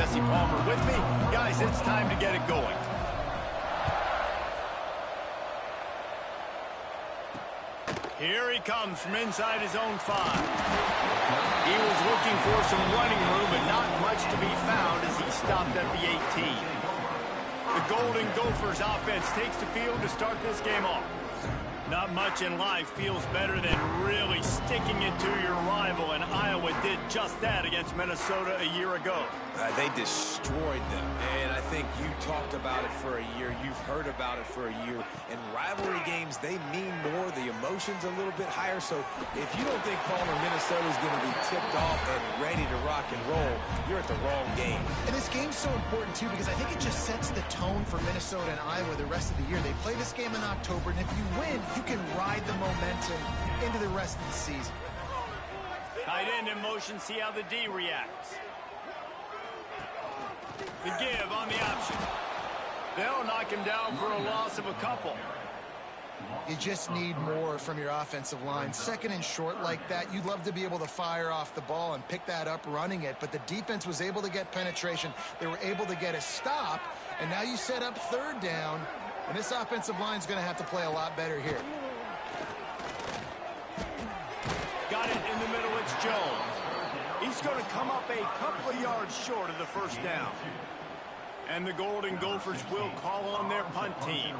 Jesse Palmer with me. Guys, it's time to get it going. Here he comes from inside his own 5. He was looking for some running room, but not much to be found as he stopped at the 18. The Golden Gophers offense takes the field to start this game off. Not much in life feels better than really sticking it to your rival, and Iowa did just that against Minnesota a year ago. They destroyed them, and I think you talked about it for a year. You've heard about it for a year. In rivalry games, they mean more. The emotion's a little bit higher, so if you don't think Palmer, Minnesota's going to be tipped off and ready to rock and roll, you're at the wrong game. And this game's so important, too, because I think it just sets the tone for Minnesota and Iowa the rest of the year. They play this game in October, and if you win, you can ride the momentum into the rest of the season. Tight end in motion, see how the D reacts. The give on the option. They'll knock him down for a loss of a couple. You just need more from your offensive line. Second and short like that, you'd love to be able to fire off the ball and pick that up running it, but the defense was able to get penetration. They were able to get a stop, and now you set up third down, and this offensive line is going to have to play a lot better here. Got it in the middle, it's Jones. He's going to come up a couple of yards short of the first down. And the Golden Gophers will call on their punt team.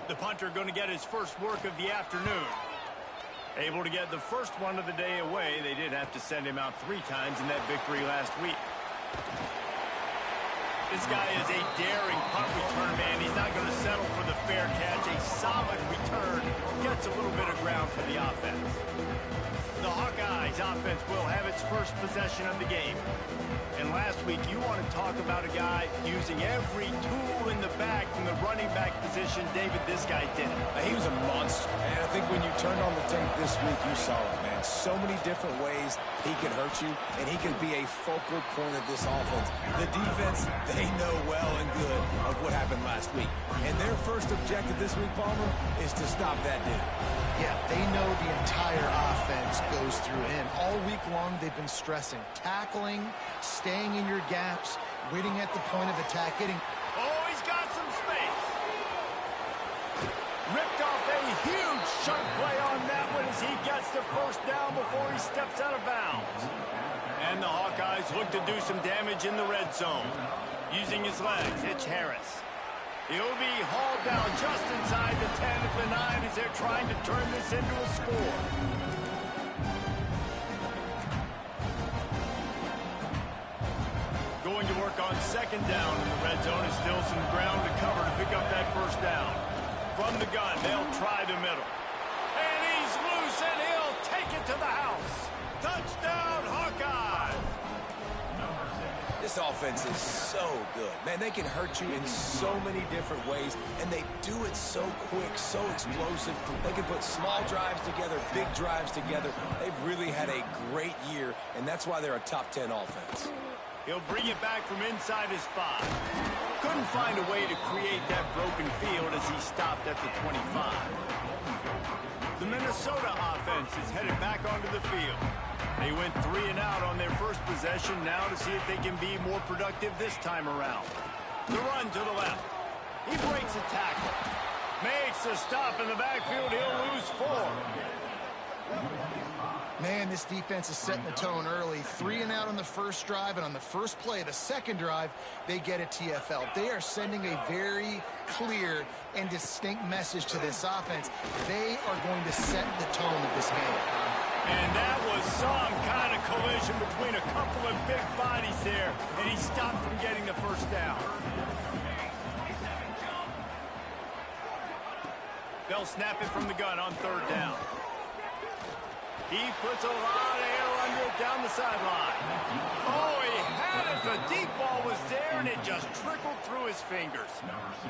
The punter going to get his first work of the afternoon. Able to get the first one of the day away. They did have to send him out 3 times in that victory last week. This guy is a daring punt return man. He's not going to settle for the fair catch. A solid return. Gets a little bit of ground for the offense. The Hawkeyes offense will have its first possession of the game. And last week, you want to talk about a guy using every tool in the bag from the running back position. David, this guy did it. He was a monster. And I think when you turned on the tape this week, you saw it, man. So many different ways he could hurt you, and he could be a focal point of this offense. The defense, they know well and good of what happened last week. And their first objective this week, Palmer, is to stop that dude. Yeah, they know the entire offense goes through him. All week long, they've been stressing tackling, staying in your gaps, waiting at the point of attack, getting... Oh, he's got some space. Ripped off a huge chunk play on that one as he gets the first down before he steps out of bounds. And the Hawkeyes look to do some damage in the red zone. Using his legs, it's Harris. He'll be hauled down just inside the 10 at the 9 as they're trying to turn this into a score. Going to work on second down in the red zone is still some ground to cover to pick up that first down. From the gun, they'll try the middle. And he's loose, and he'll take it to the house. Touchdown, Hawkeyes! This offense is so good. Man, they can hurt you in so many different ways, and they do it so quick, so explosive. They can put small drives together, big drives together. They've really had a great year, and that's why they're a top 10 offense. He'll bring it back from inside his 5. Couldn't find a way to create that broken field as he stopped at the 25. The Minnesota offense is headed back onto the field. They went 3 and out on their first possession, now to see if they can be more productive this time around. The run to the left. He breaks a tackle. Makes a stop in the backfield. He'll lose 4. Man, this defense is setting the tone early. 3 and out on the first drive, and on the first play of the second drive, they get a TFL. They are sending a very clear and distinct message to this offense. They are going to set the tone of this game. And that was some kind of collision between a couple of big bodies there, and he stopped from getting the first down. They'll snap it from the gun on third down. He puts a lot of air under it down the sideline. Oh, he had it. The deep ball was there, and it just trickled through his fingers.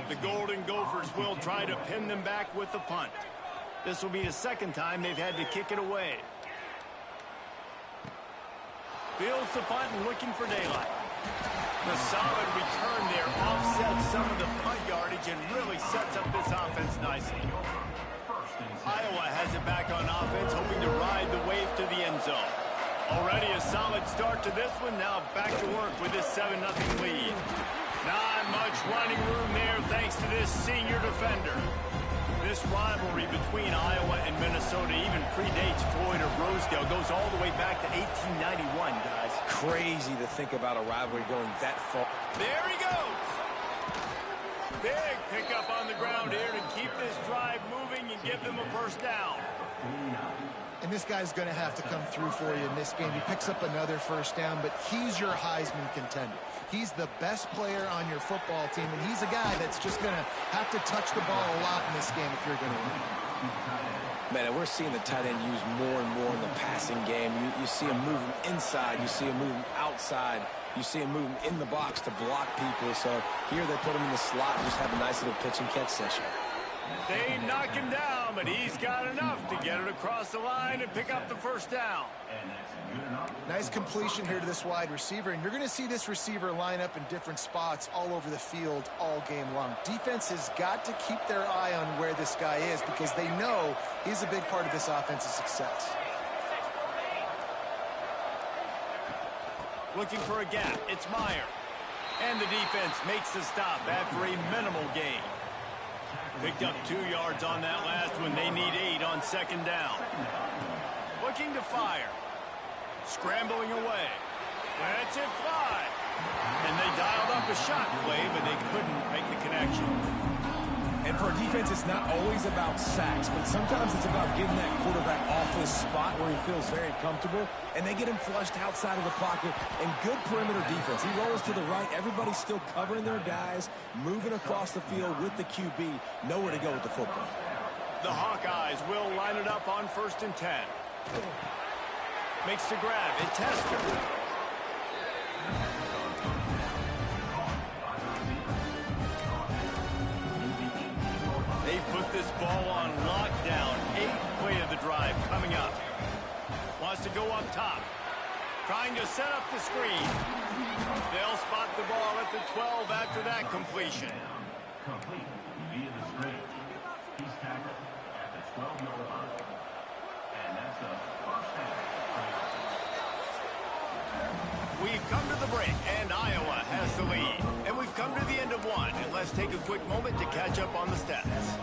The Golden Gophers will try to pin them back with the punt. This will be the second time they've had to kick it away. Fields the punt and looking for daylight. The solid return there offsets some of the punt yardage and really sets up this offense nicely. Iowa has it back on offense, hoping to ride the wave to the end zone. Already a solid start to this one. Now back to work with this 7-0 lead. Not much running room there thanks to this senior defender. This rivalry between Iowa and Minnesota even predates Floyd or Rosedale. Goes all the way back to 1891, guys. Crazy to think about a rivalry going that far. There he goes. Big pickup on the ground here to keep this drive moving and give them a first down. And this guy's going to have to come through for you in this game. He picks up another first down, but he's your Heisman contender. He's the best player on your football team, and he's a guy that's just going to have to touch the ball a lot in this game if you're going to win. Man, and we're seeing the tight end used more and more in the passing game. You see him moving inside. You see him moving outside. You see him moving in the box to block people. So here they put him in the slot and just have a nice little pitch and catch session. They knock him down, but he's got enough to get it across the line and pick up the first down. Nice completion here to this wide receiver, and you're going to see this receiver line up in different spots all over the field all game long. Defense has got to keep their eye on where this guy is because they know he's a big part of this offense's success. Looking for a gap. It's Meyer. And the defense makes the stop after a minimal gain. Picked up 2 yards on that last one. They need 8 on second down. Looking to fire. Scrambling away. Lets it fly. And they dialed up a shot play, but they couldn't make the connection. And for a defense, it's not always about sacks, but sometimes it's about getting that quarterback off his spot where he feels very comfortable, and they get him flushed outside of the pocket. And good perimeter defense. He rolls to the right. Everybody's still covering their guys, moving across the field with the QB. Nowhere to go with the football. The Hawkeyes will line it up on 1st and 10. Makes the grab. It Tester. They put this ball on lockdown. 8th play of the drive coming up. Wants to go up top. Trying to set up the screen. They'll spot the ball at the 12 after that completion. Complete via the screen. He's tackled at the 12-yard line. And that's a first down. We've come to the break, and Iowa has the lead. And we've come to the end of one, and let's take a quick moment to catch up on the stats.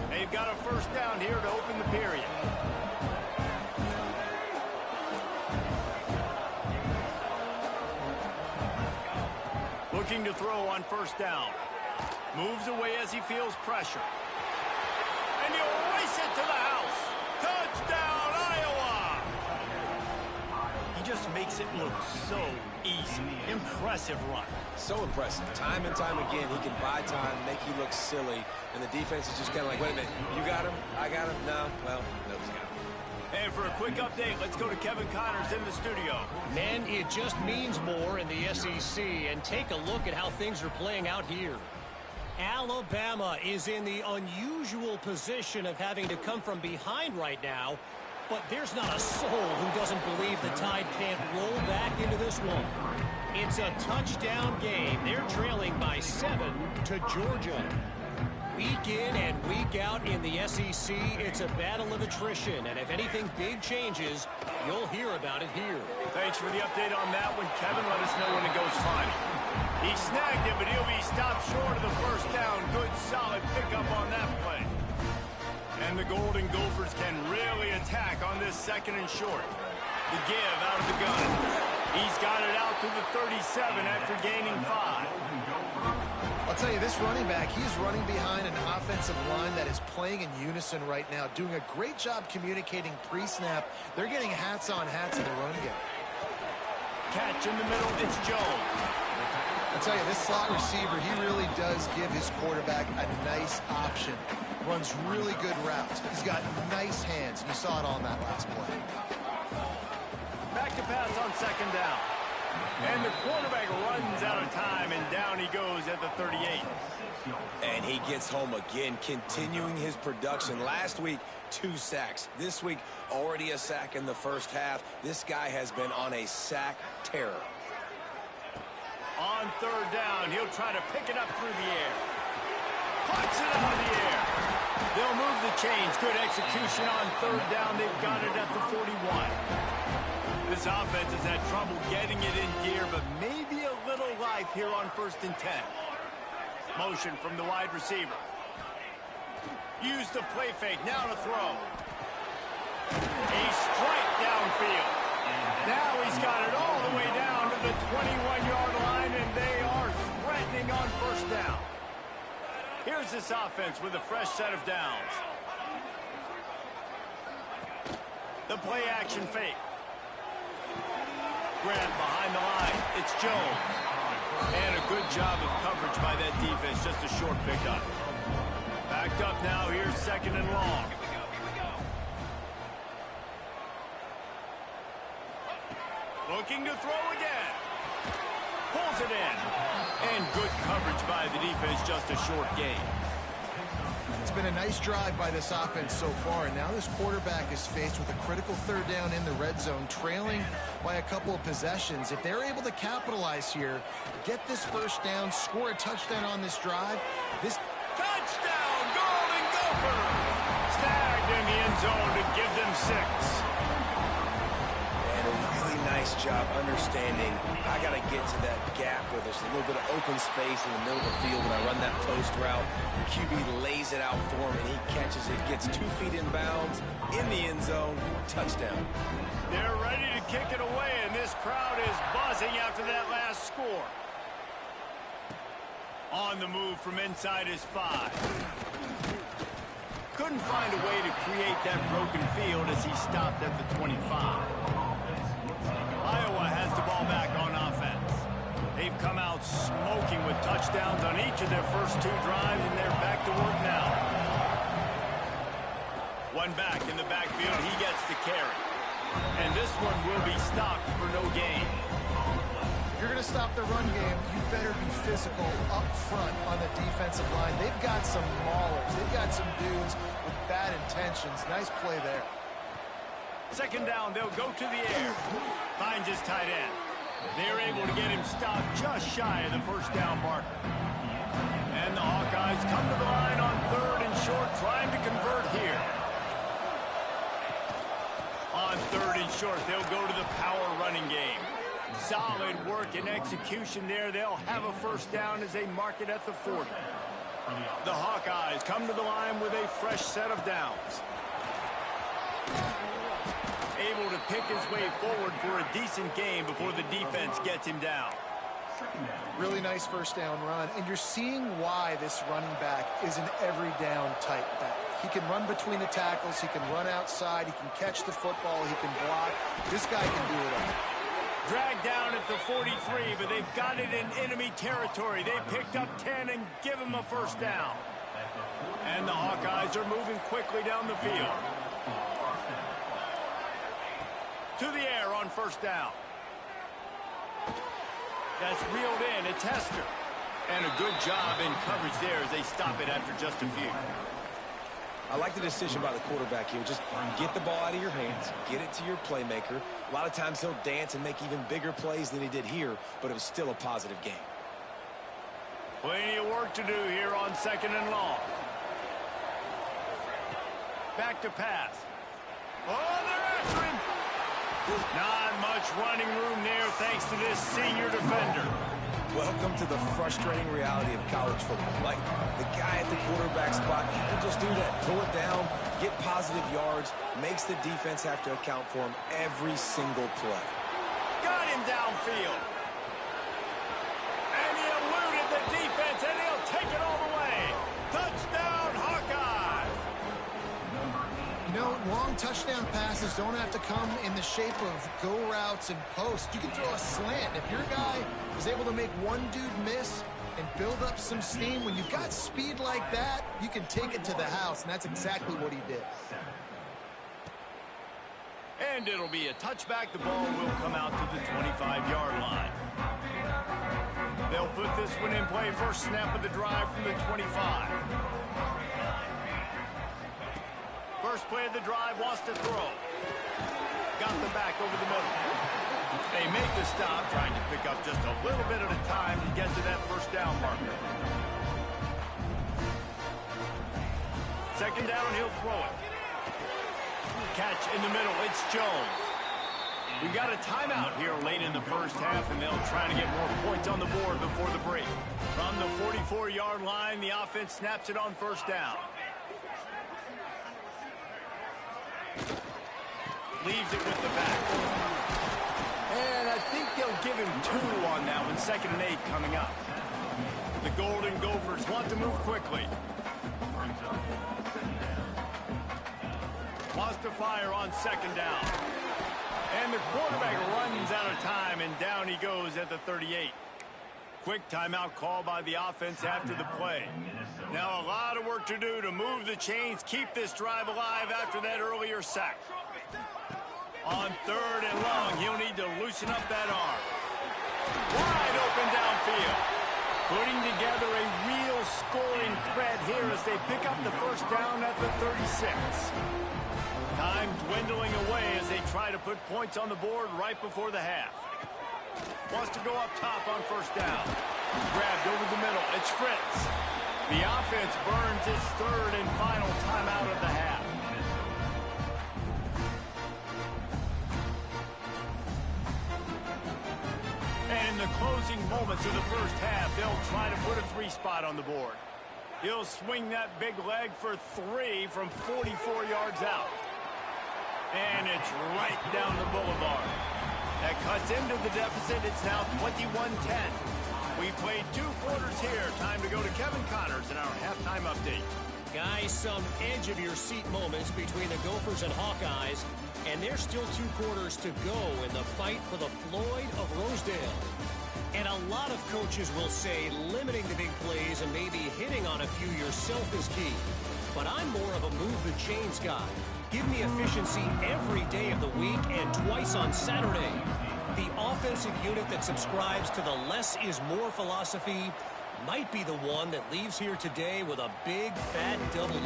They've got a first down here to open the period. Looking to throw on first down. Moves away as he feels pressure. And he'll race it to the house. Touchdown, Iowa! He just makes it look so easy. Impressive run. So impressive. Time and time again, he can buy time, make you look silly, and the defense is just kind of like, wait a minute, you got him? I got him? No? Well, nobody's got him. And for a quick update, let's go to Kevin Connors in the studio. Man, it just means more in the SEC, and take a look at how things are playing out here. Alabama is in the unusual position of having to come from behind right now, but there's not a soul who doesn't believe the Tide can't roll back into this one. It's a touchdown game. They're trailing by 7 to Georgia. Week in and week out in the SEC, it's a battle of attrition, and if anything big changes, you'll hear about it here. Thanks for the update on that one, Kevin. Let us know when it goes final. He snagged it, but he'll be stopped short of the first down. Good, solid pickup on that play. And the Golden Gophers can really attack on this 2nd and short. The give out of the gun. He's got it out to the 37 after gaining 5. I'll tell you, this running back, he's running behind an offensive line that is playing in unison right now, doing a great job communicating pre-snap. They're getting hats on hats in the run game. Catch in the middle, it's Jones. I'll tell you, this slot receiver, he really does give his quarterback a nice option. Runs really good routes. He's got nice hands, and you saw it on that last play. Back to pass on 2nd down. And the quarterback runs out of time, and down he goes at the 38. And he gets home again, continuing his production. Last week, 2 sacks. This week, already a sack in the first half. This guy has been on a sack terror. On 3rd down, he'll try to pick it up through the air. Puts it out of the air. They'll move the chains. Good execution on third down. They've got it at the 41. This offense has had trouble getting it in gear, but maybe a little life here on 1st and 10. Motion from the wide receiver. Use the play fake. Now to throw. A strike downfield. Now he's got it all the way down to the 21-yard line, and they are threatening on 1st down. Here's this offense with a fresh set of downs. The play action fake. Grab behind the line. It's Jones. And a good job of coverage by that defense. Just a short pickup. Backed up now. Here's 2nd and long. Looking to throw again. Pulls it in. And good coverage by the defense. Just a short gain. It's been a nice drive by this offense so far, and now this quarterback is faced with a critical 3rd down in the red zone, trailing by a couple of possessions. If they're able to capitalize here, get this 1st down, score a touchdown on this drive, this... Touchdown, Golden Gophers! Snagged in the end zone to give them 6. And a really nice job understanding I got to get to that gap where there's a little bit of open space in the middle of the field when I run that post route. QB lays it out for him, and he catches it, gets 2 feet in bounds, in the end zone, touchdown. They're ready to kick it away, and this crowd is buzzing after that last score. On the move from inside his 5. Couldn't find a way to create that broken field as he stopped at the 25. Iowa has the ball back on offense. They've come out smoking with touchdowns on each of their first 2 drives, and they're back to work now. One back in the backfield. He gets the carry. And this one will be stopped for no gain. If you're going to stop the run game, you better be physical up front on the defensive line. They've got some maulers. They've got some dudes with bad intentions. Nice play there. 2nd down, they'll go to the air. Finds his tight end. They're able to get him stopped just shy of the 1st down marker. And the Hawkeyes come to the line on 3rd and short, trying to convert here. On 3rd and short, they'll go to the power running game. Solid work and execution there. They'll have a 1st down as they mark it at the 40. The Hawkeyes come to the line with a fresh set of downs. Able to pick his way forward for a decent game before the defense gets him down. Really nice 1st down run, and you're seeing why this running back is an every down type back. He can run between the tackles, he can run outside, he can catch the football, he can block. This guy can do it all. Dragged down at the 43, but they've got it in enemy territory. They picked up 10 and give him a 1st down. And the Hawkeyes are moving quickly down the field. To the air on 1st down. That's reeled in. It's Hester. And a good job in coverage there as they stop it after just a few. I like the decision by the quarterback here. Just get the ball out of your hands, get it to your playmaker. A lot of times he'll dance and make even bigger plays than he did here, but it was still a positive game. Plenty of work to do here on 2nd and long. Back to pass. Oh, they're after him. Not much running room there thanks to this senior defender. Welcome to the frustrating reality of college football. Like, the guy at the quarterback spot, he can just do that. Pull it down, get positive yards, makes the defense have to account for him every single play. Got him downfield. And he eluded the defense, and he'll take it all the way. Touchdown, Hawkeyes. You know, long touchdown passes don't have to come in the shape of go routes and posts. You can throw a slant. If your guy is able to make one dude miss and build up some steam, when you've got speed like that, you can take it to the house, and that's exactly what he did. And it'll be a touchback. The ball will come out to the 25-yard line. They'll put this one in play. First snap of the drive from the 25. First play of the drive, wants to throw. Got the back over the middle. They make the stop, trying to pick up just a little bit at a time to get to that 1st down marker. second down, he'll throw it. Catch in the middle, it's Jones. We got a timeout here late in the first half, and they'll try to get more points on the board before the break. From the 44-yard line, the offense snaps it on first down. Leaves it with the back. And I think they'll give him 2 on that one. 2nd and 8 coming up. The Golden Gophers want to move quickly. Wants to fire on 2nd down. And the quarterback runs out of time, and down he goes at the 38. Quick timeout call by the offense after the play. Now a lot of work to do to move the chains, keep this drive alive after that earlier sack. On 3rd and long, he'll need to loosen up that arm. Wide open downfield. Putting together a real scoring threat here as they pick up the first down at the 36. Time dwindling away as they try to put points on the board right before the half. Wants to go up top on first down. Grabbed over the middle. It's Fritz. The offense burns its 3rd and final timeout of the half. And in the closing moments of the first half, they'll try to put a 3 spot on the board. He'll swing that big leg for 3 from 44 yards out. And it's right down the boulevard. That cuts into the deficit. It's now 21-10. We played 2 quarters here. Time to go to Kevin Connors in our halftime update. Guys, some edge-of-your-seat moments between the Gophers and Hawkeyes, and there's still 2 quarters to go in the fight for the Floyd of Rosedale. And a lot of coaches will say limiting the big plays and maybe hitting on a few yourself is key. But I'm more of a move-the-chains guy. Give me efficiency every day of the week and twice on Saturday. The offensive unit that subscribes to the less is more philosophy might be the one that leaves here today with a big, fat W.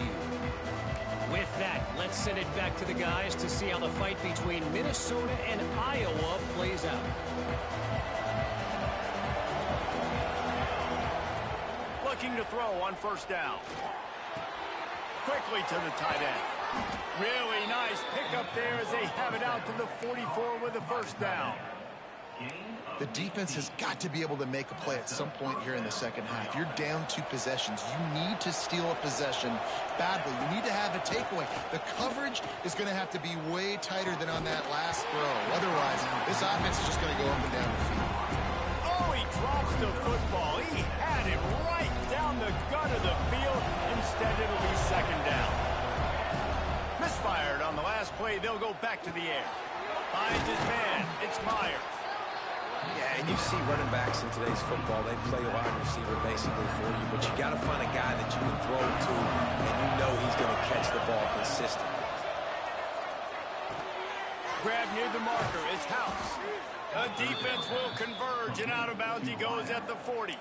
With that, let's send it back to the guys to see how the fight between Minnesota and Iowa plays out. Looking to throw on first down. Quickly to the tight end. Really nice pickup there as they have it out to the 44 with a first down. The defense has got to be able to make a play at some point here in the second half. You're down 2 possessions. You need to steal a possession badly. You need to have a takeaway. The coverage is going to have to be way tighter than on that last throw. Otherwise, this offense is just going to go up and down the field. Oh, he drops the football. He had it right down the gut of the field. Instead, it'll be second down. Misfired on the last play. They'll go back to the air. Finds his man. It's Myers. Yeah, and you see running backs in today's football, they play wide receiver basically for you, but you got to find a guy that you can throw it to, and you know he's going to catch the ball consistently. Grab near the marker. It's House. The defense will converge, and out of bounds he goes at the 40.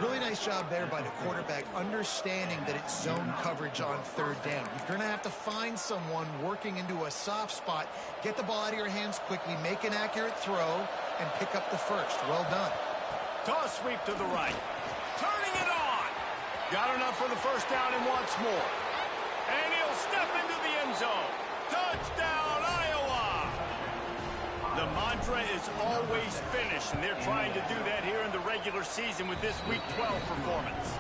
Really nice job there by the quarterback, understanding that it's zone coverage on third down. You're going to have to find someone working into a soft spot, get the ball out of your hands quickly, make an accurate throw, and pick up the first. Well done. Toss sweep to the right. Turning it on. Got enough for the first down and wants more. And he'll step into the end zone. Touchdown, Iowa! The mantra is always finish, and they're trying to do that here in the regular season with this Week 12 performance.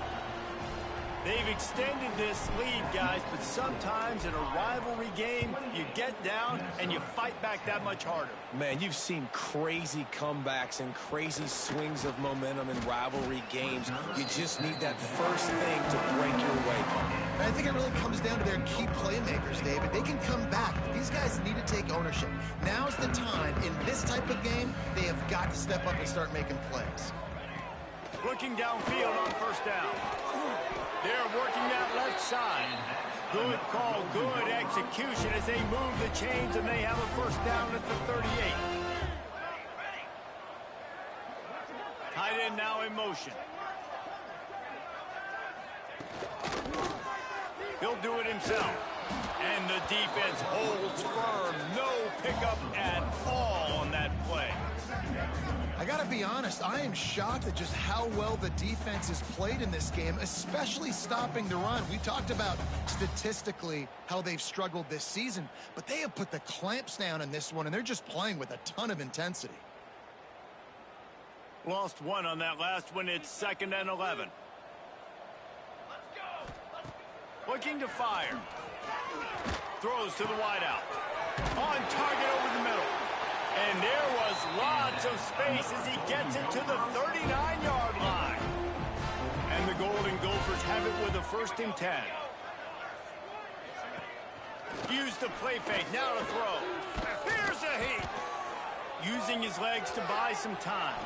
They've extended this lead, guys, but sometimes in a rivalry game, you get down and you fight back that much harder. Man, you've seen crazy comebacks and crazy swings of momentum in rivalry games. You just need that first thing to break your way. I think it really comes down to their key playmakers, David. They can come back, but these guys need to take ownership. Now's the time. In this type of game, they have got to step up and start making plays. Looking downfield on first down. They're working that left side. Good call, good execution as they move the chains, and they have a first down at the 38. Tight end now in motion. He'll do it himself. And the defense holds firm. No pickup at all on that play. I I got to be honest, I am shocked at just how well the defense has played in this game, especially stopping the run. We talked about statistically how they've struggled this season, but they have put the clamps down in this one, and they're just playing with a ton of intensity. Lost one on that last one. It's 2nd and 11. Looking to fire. Throws to the wideout. On target over the middle. And there was lots of space as he gets it to the 39-yard line. And the Golden Gophers have it with a 1st and 10. Use the play fake. Now to throw. Here's a heat. Using his legs to buy some time.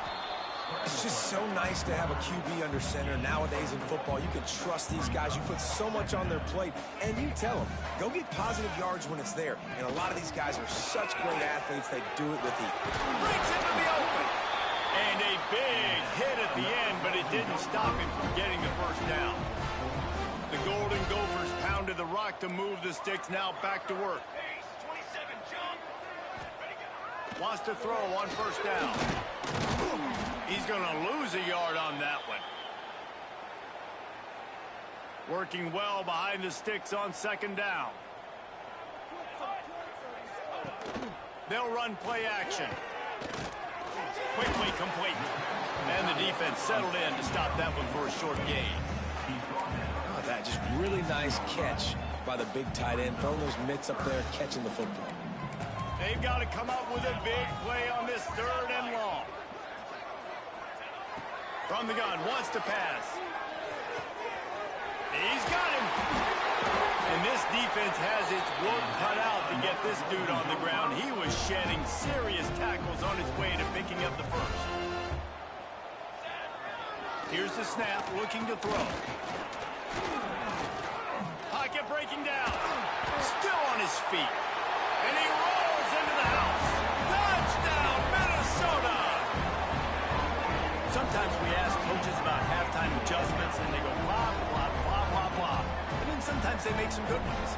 It's just so nice to have a QB under center. Nowadays in football, you can trust these guys. You put so much on their plate, and you tell them, go get positive yards when it's there. And a lot of these guys are such great athletes, they do it with heat. Breaks into the open. And a big hit at the end, but it didn't stop him from getting the 1st down. The Golden Gophers pounded the rock to move the sticks. Now back to work. Wants to throw on 1st down. He's going to lose a yard on that one. Working well behind the sticks on 2nd down. They'll run play action. Quickly complete. And the defense settled in to stop that one for a short gain. Oh, that just really nice catch by the big tight end. Throwing those mitts up there, catching the football. They've got to come up with a big play on this 3rd and long. From the gun, wants to pass. He's got him. And this defense has its work cut out to get this dude on the ground. He was shedding serious tackles on his way to picking up the 1st. Here's the snap, looking to throw. Pocket breaking down. Still on his feet. And he rolls into the house. Touchdown, Minnesota! Sometimes we ask coaches about halftime adjustments, and they go blah, blah, blah, blah, blah. And then sometimes they make some good ones.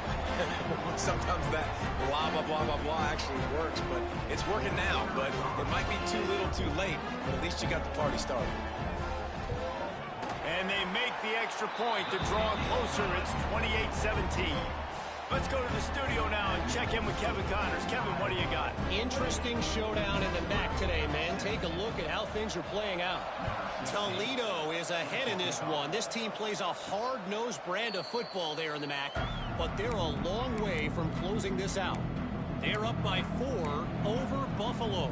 Sometimes that blah, blah, blah, blah, blah actually works, but it's working now. But it might be too little too late, but at least you got the party started. And they make the extra point to draw closer. It's 28-17. Let's go to the studio now and check in with Kevin Connors. Kevin, what do you got? Interesting showdown in the MAC today, man. Take a look at how things are playing out. Toledo is ahead in this one. This team plays a hard-nosed brand of football there in the MAC, but they're a long way from closing this out. They're up by 4 over Buffalo.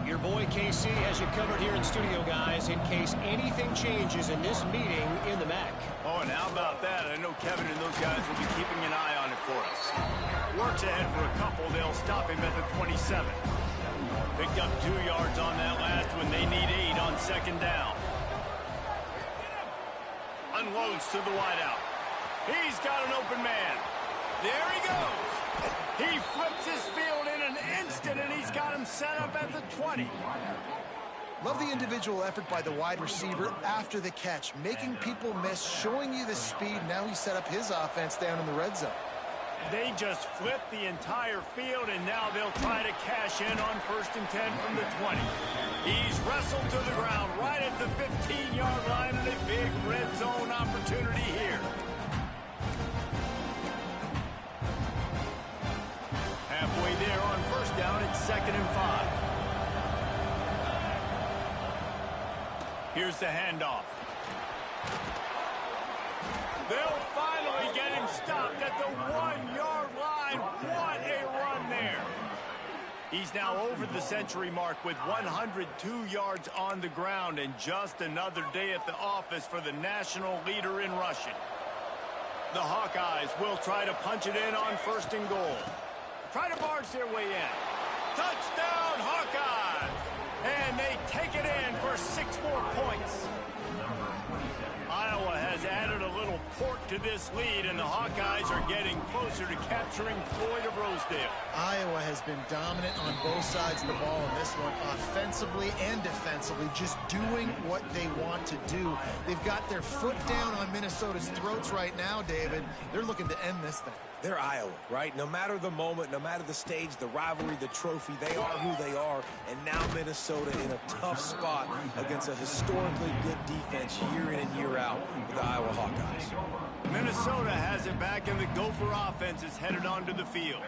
Your boy KC has you covered here in studio, guys, in case anything changes in this meeting in the MAC. Oh, and how about that? I know Kevin and those guys will be keeping an eye on it for us. Works ahead for a couple. They'll stop him at the 27. Picked up 2 yards on that last one. They need 8 on 2nd down. Unloads to the wideout. He's got an open man. There he goes. He flips his field in an instant, and he's got him set up at the 20. Love the individual effort by the wide receiver after the catch, making people miss, showing you the speed. Now he set up his offense down in the red zone. They just flipped the entire field, and now they'll try to cash in on 1st and 10 from the 20. He's wrestled to the ground right at the 15-yard line, and a big red zone opportunity here. Halfway there on 1st down, it's 2nd and 5. Here's the handoff. They'll finally get him stopped at the 1-yard line. What a run there. He's now over the century mark with 102 yards on the ground, and just another day at the office for the national leader in rushing. The Hawkeyes will try to punch it in on 1st and goal. Try to barge their way in. Touchdown, Hawkeyes! And they take it in for 6 more points. Iowa has added a little pork to this lead, and the Hawkeyes are getting closer to capturing Floyd of Rosedale. Iowa has been dominant on both sides of the ball in this one. offensively and defensively, just doing what they want to do. They've got their foot down on Minnesota's throats right now, David. They're looking to end this thing. They're Iowa, right? No matter the moment, no matter the stage, the rivalry, the trophy, they are who they are. And now Minnesota in a tough spot against a historically good defense year in and year out with the Iowa Hawkeyes. Minnesota has it back, and the Gopher offense is headed onto the field.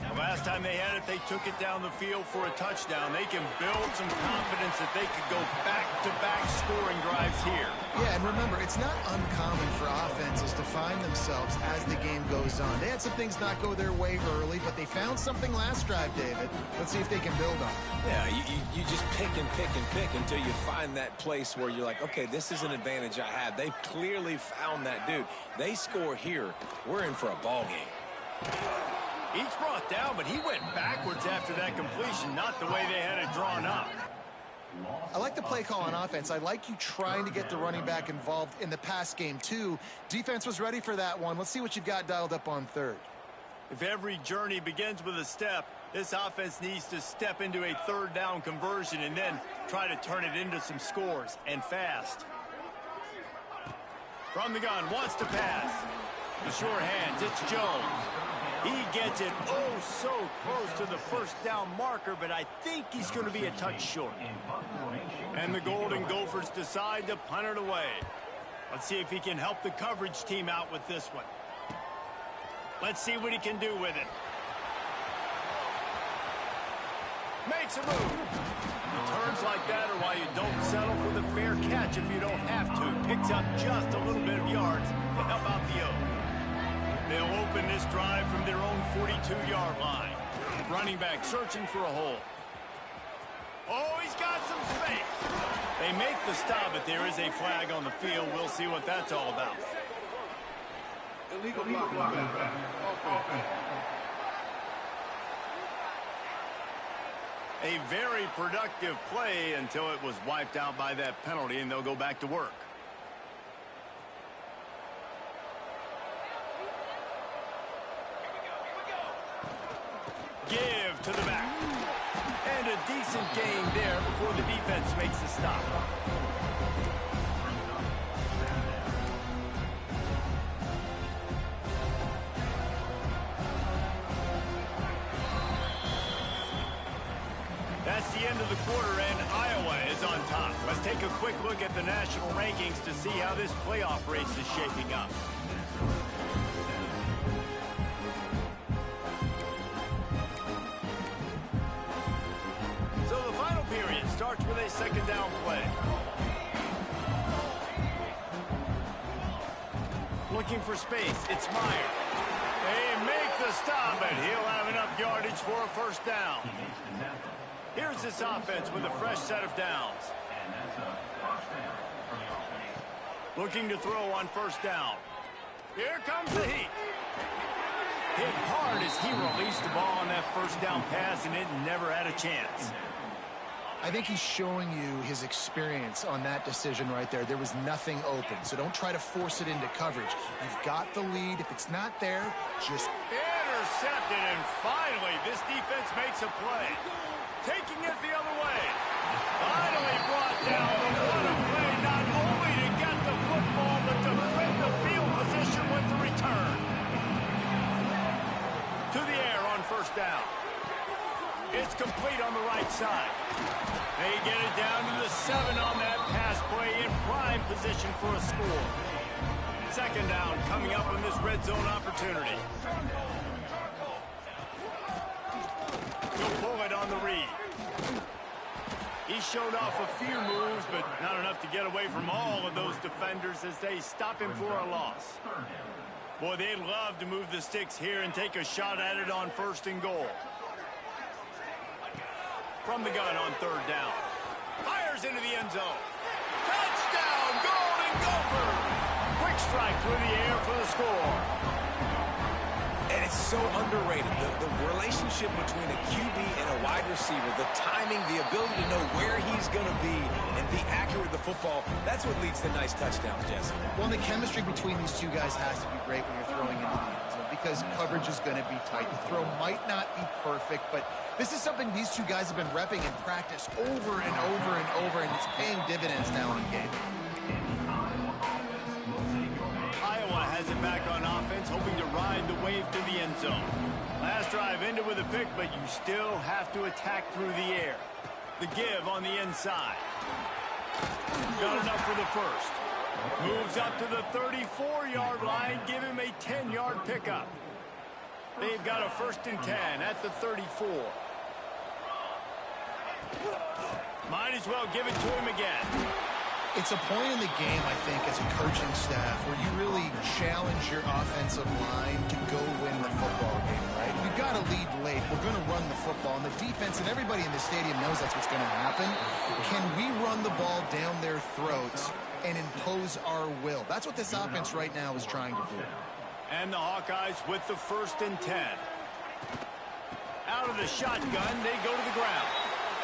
The last time they had it, they took it down the field for a touchdown. They can build some confidence that they could go back-to-back scoring drives here. Yeah, and remember, it's not uncommon for offenses to find themselves as the game goes on. They had some things not go their way early, but they found something last drive, David. Let's see if they can build on it. Yeah, you just pick and pick and pick until you find that place where you're like, okay, this is an advantage I have. They've clearly found that dude. They score here, we're in for a ball game. He's brought down, but he went backwards after that completion, not the way they had it drawn up. I like the play call on offense. I like you trying to get the running back involved in the pass game, too. Defense was ready for that one. Let's see what you've got dialed up on third. If every journey begins with a step, this offense needs to step into a third down conversion and then try to turn it into some scores, and fast. From the gun, wants to pass. The sure hands, it's Jones. He gets it so close to the first down marker, but I think he's going to be a touch short. And the Golden Gophers decide to punt it away. Let's see if he can help the coverage team out with this one. Let's see what he can do with it. Makes a move. Turns like that are why you don't settle for the fair catch if you don't have to. Picks up just a little bit of yards to help out the O. They'll open this drive from their own 42-yard line. Running back searching for a hole. Oh, he's got some space. They make the stop, but there is a flag on the field. We'll see what that's all about. Illegal block. A very productive play until it was wiped out by that penalty, and they'll go back to work. Give to the back. And a decent gain there before the defense makes the stop. That's the end of the quarter, and Iowa is on top. Let's take a quick look at the national rankings to see how this playoff race is shaping up. So the final period starts with a second down play. Looking for space, it's Meyer. They make the stop, and he'll have enough yardage for a first down. Here's this offense with a fresh set of downs. Looking to throw on first down. Here comes the heat. Hit hard as he released the ball on that first down pass, and it never had a chance. I think he's showing you his experience on that decision right there. There was nothing open, so don't try to force it into coverage. You've got the lead. If it's not there, just... Intercepted, and finally, this defense makes a play. Taking it the other way. Finally brought down, but what a play, not only to get the football, but to print the field position with the return. To the air on first down. It's complete on the right side. They get it down to the 7 on that pass play, in prime position for a score. Second down coming up on this red zone opportunity. He'll pull it on the read. He showed off a few moves, but not enough to get away from all of those defenders as they stop him for a loss. Boy, they'd love to move the sticks here and take a shot at it on first and goal. From the gun on third down. Fires into the end zone. Touchdown, Golden Gophers! Quick strike through the air for the score. And it's so underrated. The relationship between a QB and a wide receiver, the timing, the ability to know where he's going to be and be accurate with the football, that's what leads to nice touchdowns, Jesse. Well, the chemistry between these two guys has to be great when you're throwing into the end zone because coverage is going to be tight. The throw might not be perfect, but this is something these two guys have been repping in practice over and over and over, and it's paying dividends now in game. Iowa has it back on offense, hoping to ride the wave to the end zone. Last drive ended with a pick, but you still have to attack through the air. The give on the inside. Got enough for the first. Moves up to the 34-yard line. Give him a 10-yard pickup. They've got a 1st and 10 at the 34. Might as well give it to him again. It's a point in the game, I think, as a coaching staff where you really challenge your offensive line to go win the football game, right? We've got to lead late. We're going to run the football. And the defense and everybody in the stadium knows that's what's going to happen. Can we run the ball down their throats and impose our will? That's what this offense right now is trying to do. And the Hawkeyes with the 1st and 10. Out of the shotgun, they go to the ground.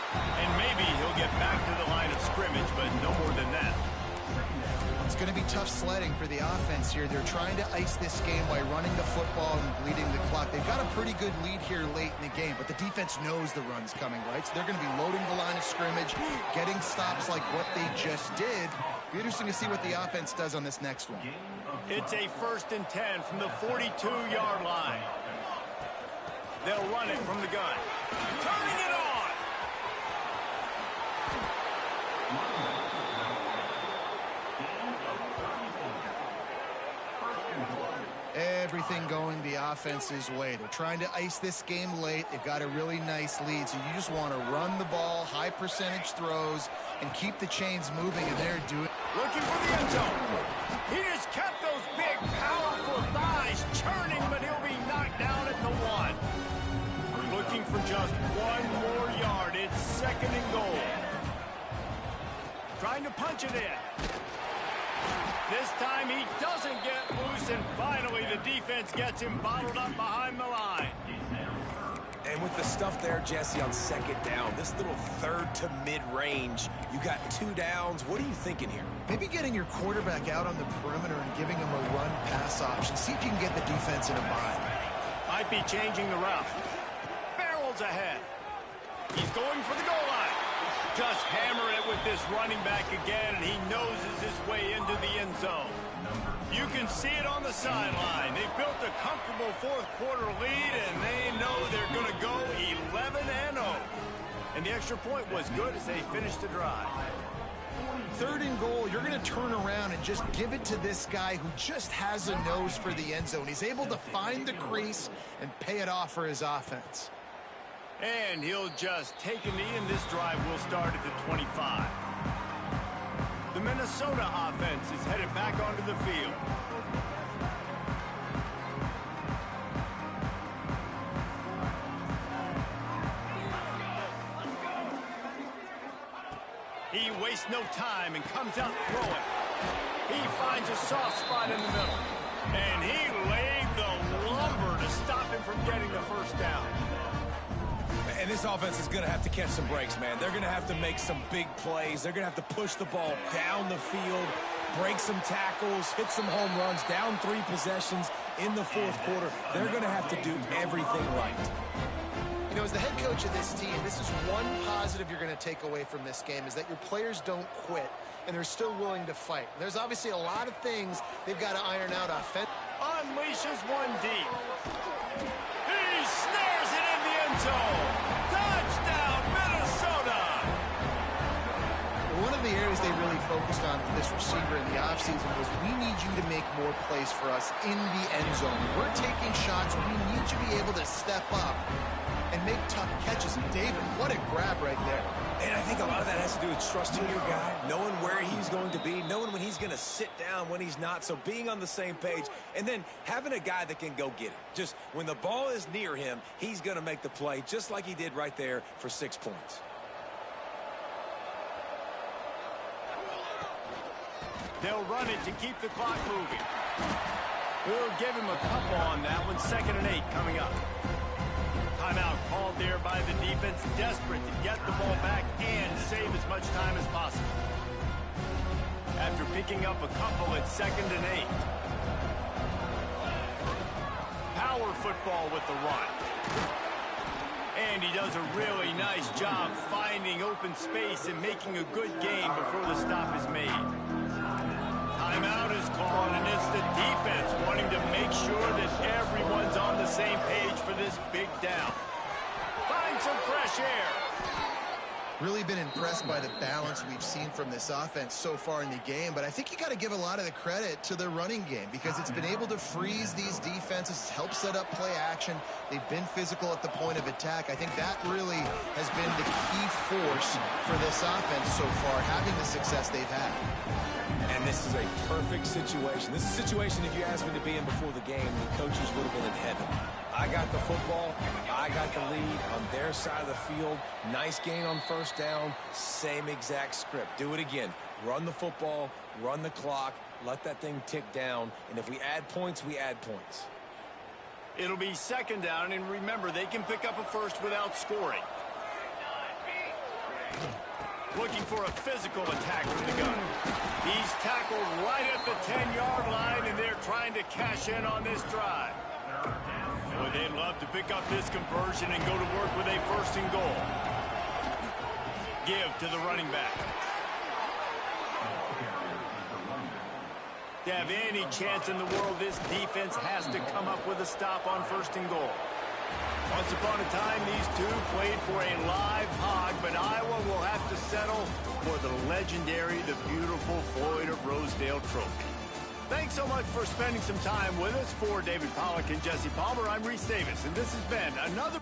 And maybe he'll get back to the line of scrimmage, but no more than that. It's going to be tough sledding for the offense here. They're trying to ice this game by running the football and bleeding the clock. They've got a pretty good lead here late in the game, but the defense knows the run's coming, right? So they're going to be loading the line of scrimmage, getting stops like what they just did. Be interesting to see what the offense does on this next one. It's a 1st and 10 from the 42-yard line. They'll run it from the gun. Turning it on. Everything going the offense's way. They're trying to ice this game late. They've got a really nice lead, so you just want to run the ball, high percentage throws, and keep the chains moving, and they're doing it. Looking for the end zone. He just kept those big, powerful thighs churning, but he'll be knocked down at the 1. Looking for just 1 more yard. It's 2nd and goal. Trying to punch it in. This time he doesn't get loose, and finally the defense gets him bottled up behind the line. And with the stuff there, Jesse, on 2nd down, this little 3rd to mid-range, you got 2 downs. What are you thinking here? Maybe getting your quarterback out on the perimeter and giving him a run-pass option. See if you can get the defense in a bind. Might be changing the route. Barrels ahead. He's going for the goal line. Just hammer it with this running back again, and he noses his way into the end zone. You can see it on the sideline. They've built a comfortable 4th quarter lead, and they know they're going to go 11-0. And the extra point was good as they finished the drive. 3rd and goal, you're going to turn around and just give it to this guy who just has a nose for the end zone. He's able to find the crease and pay it off for his offense. And he'll just take a knee, and this drive will start at the 25. The Minnesota offense is headed back onto the field. He wastes no time and comes out throwing. He finds a soft spot in the middle. And he laid the lumber to stop him from getting the 1st down. And this offense is going to have to catch some breaks, man. They're going to have to make some big plays. They're going to have to push the ball down the field, break some tackles, hit some home runs, down 3 possessions in the 4th quarter. They're going to have to do everything right. You know, as the head coach of this team, this is one positive you're going to take away from this game, is that your players don't quit, and they're still willing to fight. There's obviously a lot of things they've got to iron out offensively. Unleashes one deep. He snares it in the end zone. Touchdown, Minnesota! One of the areas they really focused on with this receiver in the offseason was, we need you to make more plays for us in the end zone. We're taking shots. We need you to be able to step up and make tough catches. And David, what a grab right there. And I think a lot of that has to do with trusting your guy, knowing where he's going to be, knowing when he's going to sit down, when he's not. So being on the same page, and then having a guy that can go get it. Just when the ball is near him, he's going to make the play, just like he did right there for 6 points. They'll run it to keep the clock moving. We'll give him a couple on that one. 2nd and 8 coming up. Timeout called there by the defense, desperate to get the ball back and save as much time as possible. After picking up a couple at 2nd and 8. Power football with the run. And he does a really nice job finding open space and making a good gain before the stop is made. Timeout is called, and it's the defense wanting to make sure that everyone's on the same page for this big down. Find some fresh air. Really been impressed by the balance we've seen from this offense so far in the game, but I think you got to give a lot of the credit to the running game because it's been able to freeze these defenses, help set up play action. They've been physical at the point of attack. I think that really has been the key force for this offense so far, having the success they've had. And this is a perfect situation. This is a situation, if you asked me to be in before the game, the coaches would have been in heaven. I got the football. I got the lead on their side of the field. Nice gain on 1st down. Same exact script. Do it again. Run the football, run the clock, let that thing tick down. And if we add points, we add points. It'll be 2nd down, and remember, they can pick up a first without scoring. Looking for a physical attack from the gun. He's tackled right at the 10-yard line, and they're trying to cash in on this drive. Boy, they'd love to pick up this conversion and go to work with a 1st and goal. Give to the running back. To have any chance in the world, this defense has to come up with a stop on 1st and goal. Once upon a time, these two played for a live hog, but Iowa will have to settle for the legendary, the beautiful Floyd of Rosedale trophy. Thanks so much for spending some time with us. For David Pollack and Jesse Palmer, I'm Reese Davis, and this has been another...